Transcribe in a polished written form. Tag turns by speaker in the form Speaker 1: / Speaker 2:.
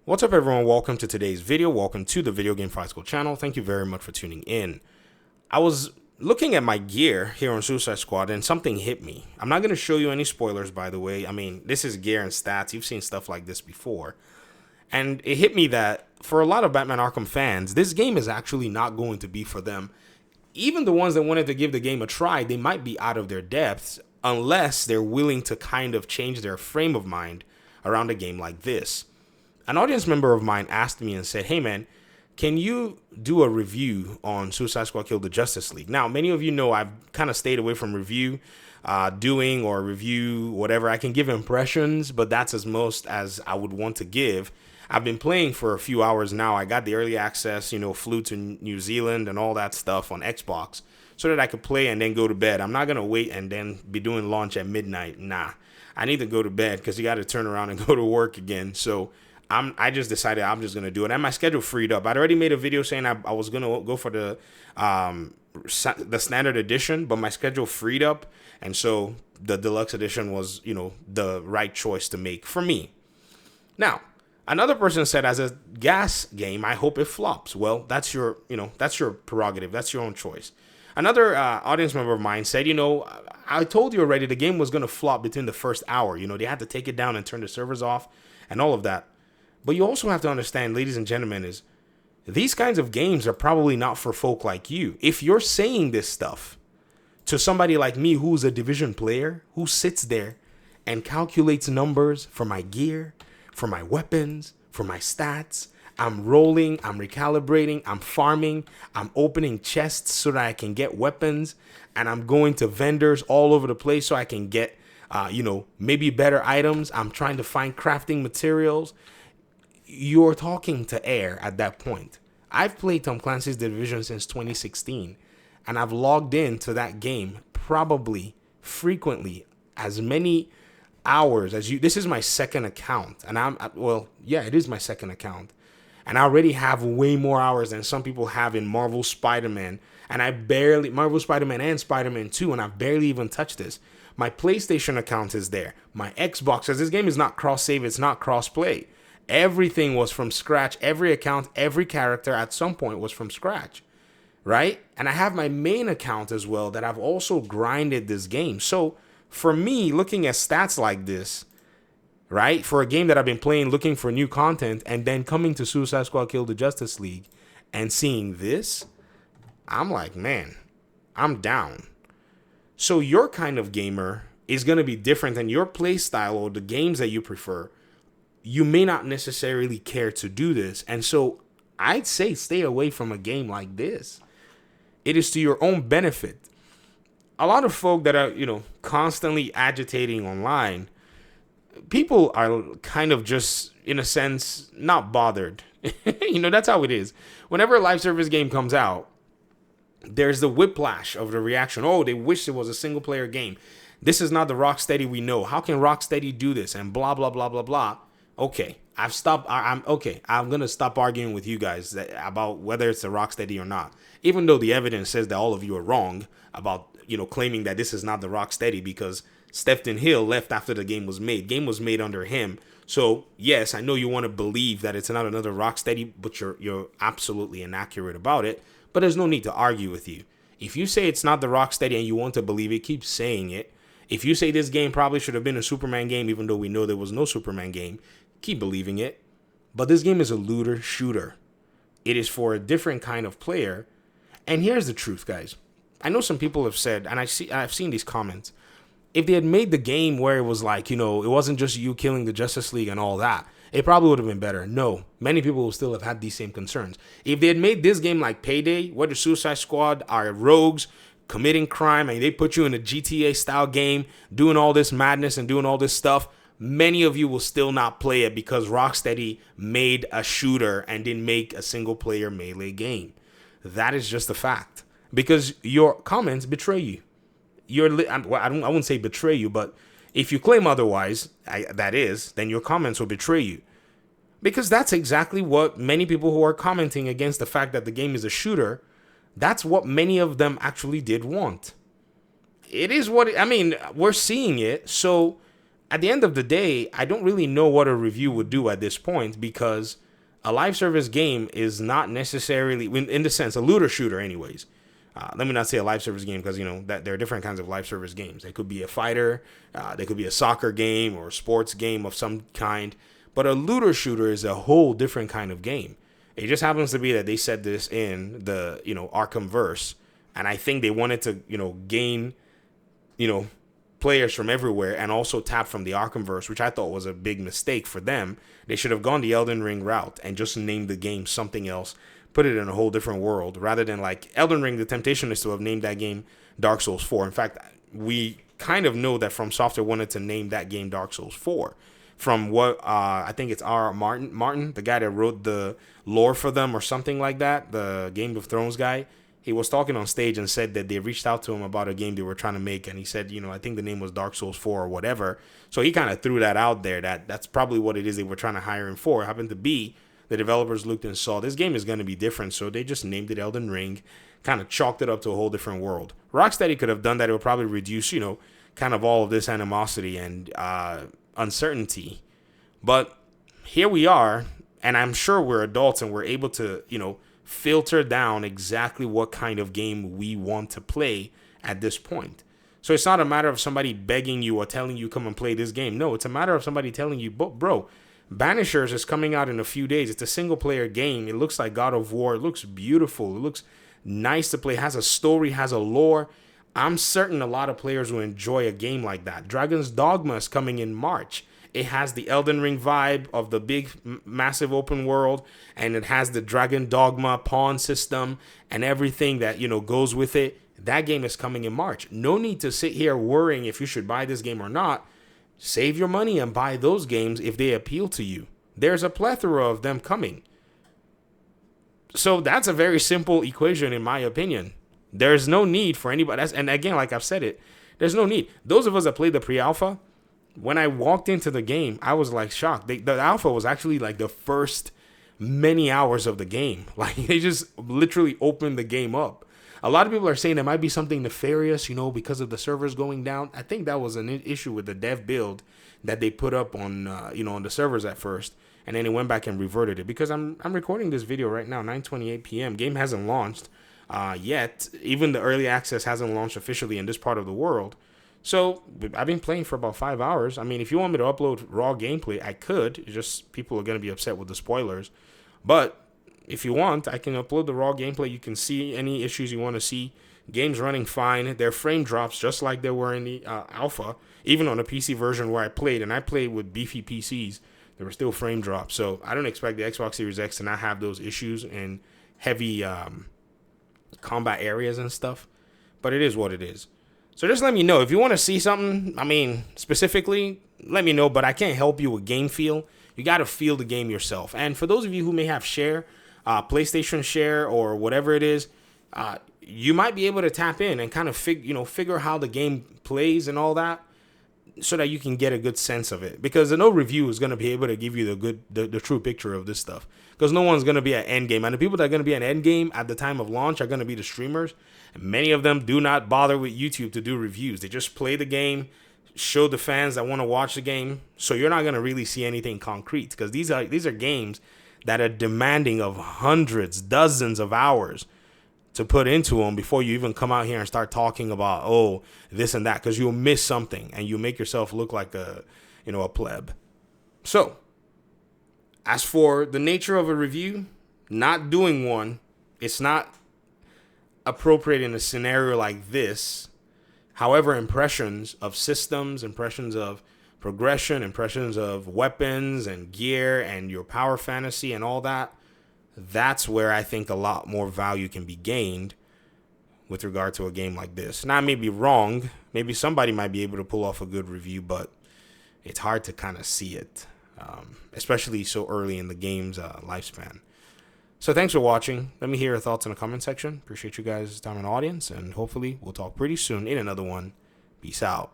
Speaker 1: What's up, everyone? Welcome to today's video. Welcome to the Video Game Fight School channel. Thank you very much for tuning in. I was looking at my gear here on Suicide Squad and something hit me. I'm not going to show you any spoilers, by the way. I mean, this is gear and stats. You've seen stuff like this before. And it hit me that for a lot of Batman Arkham fans, this game is actually not going to be for them. Even the ones that wanted to give the game a try, they might be out of their depths unless they're willing to kind of change their frame of mind around a game like this. An audience member of mine asked me and said, hey man, can you do a review on Suicide Squad Kill the Justice League? Now, many of you know I've kind of stayed away from review, review, whatever. I can give impressions, but that's as most as I would want to give. I've been playing for a few hours now. I got the early access, flew to New Zealand and all that stuff on Xbox so that I could play and then go to bed. I'm not going to wait and then be doing launch at midnight. Nah, I need to go to bed because you got to turn around and go to work again. So I just decided I'm just going to do it. And my schedule freed up. I'd already made a video saying I was going to go for the standard edition, but my schedule freed up. And so the deluxe edition was, the right choice to make for me. Now, another person said, as a gas game, I hope it flops. Well, that's your prerogative. That's your own choice. Another audience member of mine said, I told you already the game was going to flop between the first hour. They had to take it down and turn the servers off and all of that. But you also have to understand, ladies and gentlemen, is these kinds of games are probably not for folk like you. If you're saying this stuff to somebody like me who's a Division player, who sits there and calculates numbers for my gear, for my weapons, for my stats, I'm rolling, I'm recalibrating, I'm farming, I'm opening chests so that I can get weapons, and I'm going to vendors all over the place so I can get, maybe better items. I'm trying to find crafting materials. You're talking to air at that point. I've played Tom Clancy's The Division since 2016, and I've logged into that game probably frequently as many hours as you. This is my second account, and it is my second account, and I already have way more hours than some people have in Marvel Spider-Man, and Marvel Spider-Man and Spider-Man 2, and I've barely even touched this. My PlayStation account is there. My Xbox, because this game is not cross-save, it's not cross-play. Everything was from scratch. Every account, every character at some point was from scratch, right? And I have my main account as well that I've also grinded this game. So for me, looking at stats like this, right, for a game that I've been playing, looking for new content, and then coming to Suicide Squad Kill the Justice League and seeing this, I'm like, man, I'm down. So your kind of gamer is going to be different, and your play style or the games that you prefer, you may not necessarily care to do this. And so I'd say stay away from a game like this. It is to your own benefit. A lot of folk that are, constantly agitating online, people are kind of just, in a sense, not bothered. That's how it is. Whenever a live service game comes out, there's the whiplash of the reaction. Oh, they wish it was a single player game. This is not the Rocksteady we know. How can Rocksteady do this? And blah, blah, blah, blah, blah. Okay, I'm going to stop arguing with you guys about whether it's a Rocksteady or not. Even though the evidence says that all of you are wrong about, claiming that this is not the Rocksteady, because Stephen Hill left after the game was made. Game was made under him. So, yes, I know you want to believe that it's not another Rocksteady, but you're absolutely inaccurate about it. But there's no need to argue with you. If you say it's not the Rocksteady and you want to believe it, keep saying it. If you say this game probably should have been a Superman game, even though we know there was no Superman game, keep believing it. But this game is a looter shooter. It is for a different kind of player. And here's the truth, guys. I know some people have said, and I've seen these comments, if they had made the game where it was like, it wasn't just you killing the Justice League and all that, it probably would have been better. No, many people will still have had these same concerns. If they had made this game like Payday, where the Suicide Squad are rogues committing crime, and they put you in a GTA style game, doing all this madness and doing all this stuff, many of you will still not play it because Rocksteady made a shooter and didn't make a single player melee game. That is just a fact, because your comments betray you. I wouldn't say betray you, but if you claim otherwise, then your comments will betray you. Because that's exactly what many people who are commenting against the fact that the game is a shooter, that's what many of them actually did want. It is we're seeing it. So at the end of the day, I don't really know what a review would do at this point, because a live service game is not necessarily, in the sense, a looter shooter anyways. Let me not say a live service game, because, that there are different kinds of live service games. They could be a fighter, they could be a soccer game or a sports game of some kind. But a looter shooter is a whole different kind of game. It just happens to be that they said this in the, Arkhamverse. And I think they wanted to, gain, players from everywhere and also tap from the Arkhamverse, which I thought was a big mistake for them. They should have gone the Elden Ring route and just named the game something else, put it in a whole different world, rather than like Elden Ring. The temptation is to have named that game Dark Souls 4. In fact, we kind of know that From Software wanted to name that game Dark Souls 4. From what I think it's R. Martin, the guy that wrote the lore for them or something like that, the Game of Thrones guy. He was talking on stage and said that they reached out to him about a game they were trying to make, and he said, I think the name was Dark Souls 4 or whatever. So he kind of threw that out there, that's probably what it is they were trying to hire him for. It happened to be the developers looked and saw this game is going to be different, so they just named it Elden Ring, kind of chalked it up to a whole different world. Rocksteady could have done that. It would probably reduce, kind of all of this animosity and uncertainty. But here we are, and I'm sure we're adults and we're able to, filter down exactly what kind of game we want to play at this point. So it's not a matter of somebody begging you or telling you come and play this game. No, it's a matter of somebody telling you, bro, Banishers is coming out in a few days. It's a single player game. It looks like God of War. It looks beautiful. It looks nice to play. It has a story, has a lore. I'm certain a lot of players will enjoy a game like that. Dragon's Dogma is coming in March. It has the Elden Ring vibe of the big, massive open world, and it has the Dragon Dogma pawn system and everything that, goes with it. That game is coming in March. No need to sit here worrying if you should buy this game or not. Save your money and buy those games if they appeal to you. There's a plethora of them coming. So that's a very simple equation, in my opinion. There's no need for anybody. And again, like I've said it, there's no need. Those of us that played the pre-alpha, when I walked into the game, I was like shocked. The alpha was actually like the first many hours of the game. Like they just literally opened the game up. A lot of people are saying there might be something nefarious, because of the servers going down. I think that was an issue with the dev build that they put up on, on the servers at first. And then it went back and reverted it. Because I'm recording this video right now, 9:28 p.m. Game hasn't launched yet. Even the early access hasn't launched officially in this part of the world. So I've been playing for about 5 hours. I mean, if you want me to upload raw gameplay, I could. It's just people are going to be upset with the spoilers. But if you want, I can upload the raw gameplay. You can see any issues you want to see. Game's running fine. There are frame drops just like there were in the alpha. Even on the PC version where I played, and I played with beefy PCs, there were still frame drops. So I don't expect the Xbox Series X to not have those issues in heavy combat areas and stuff. But it is what it is. So just let me know. If you want to see something, specifically, let me know. But I can't help you with game feel. You got to feel the game yourself. And for those of you who may have Share, PlayStation Share, or whatever it is, you might be able to tap in and kind of figure how the game plays and all that, so that you can get a good sense of it. Because no review is going to be able to give you the true picture of this stuff. Because no one's going to be at endgame. And the people that are going to be at endgame at the time of launch are going to be the streamers. And many of them do not bother with YouTube to do reviews. They just play the game, show the fans that want to watch the game. So you're not going to really see anything concrete. Because these are games that are demanding of hundreds, dozens of hours to put into them before you even come out here and start talking about, this and that. Because you'll miss something and you make yourself look like a pleb. So, as for the nature of a review, not doing one, it's not appropriate in a scenario like this. However, impressions of systems, impressions of progression, impressions of weapons and gear and your power fantasy and all that, that's where I think a lot more value can be gained with regard to a game like this. Now, I may be wrong. Maybe somebody might be able to pull off a good review, but it's hard to kind of see it, especially so early in the game's lifespan. So thanks for watching. Let me hear your thoughts in the comment section. Appreciate you guys' time and audience, and hopefully we'll talk pretty soon in another one. Peace out.